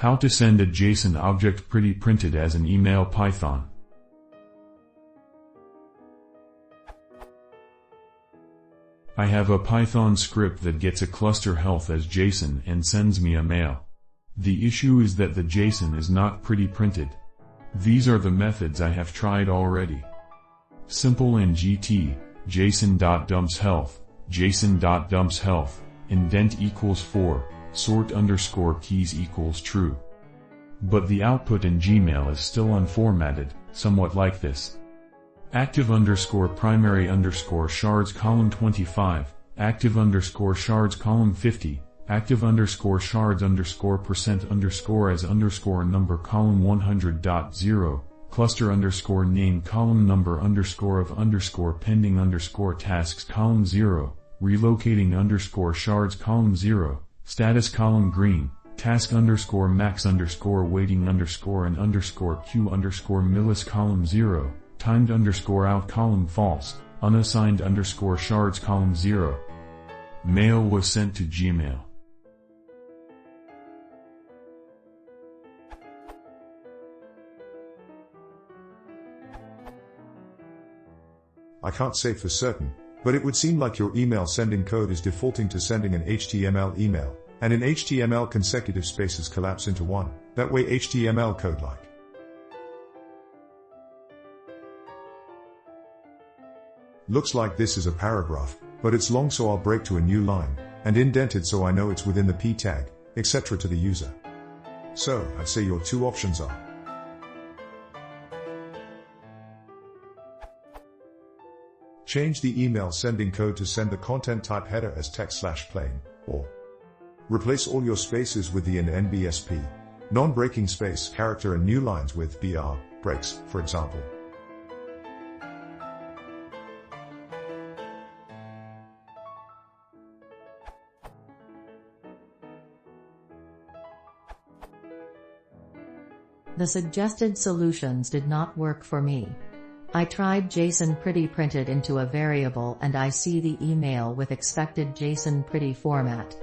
How to send a JSON object pretty printed as an email Python. I have a Python script that gets a cluster health as JSON and sends me a mail. The issue is that the JSON is not pretty printed. These are the methods I have tried already. Simple NGT, JSON.dumpsHealth, JSON.dumpsHealth, indent equals 4, sort underscore keys equals true. But the output in Gmail is still unformatted, somewhat like this. Active underscore primary underscore shards column 25, active underscore shards column 50, active underscore shards underscore percent underscore as underscore number column 100.0, cluster underscore name column number underscore of underscore pending underscore tasks column 0, relocating underscore shards column 0, status column green, task underscore max underscore waiting underscore and underscore q underscore millis column 0, timed underscore out column false, unassigned underscore shards column 0. Mail was sent to Gmail. I can't say for certain, but it would seem like your email sending code is defaulting to sending an HTML email, and in HTML consecutive spaces collapse into one, that way HTML code-like. Looks like this is a paragraph, but it's long so I'll break to a new line, and indented so I know it's within the p tag, etc. to the user. So, I'd say your two options are: change the email sending code to send the content type header as text/plain, or replace all your spaces with the NBSP, non-breaking space character and new lines with BR breaks, for example. The suggested solutions did not work for me. I tried JSON pretty printed into a variable and I see the email with expected JSON pretty format.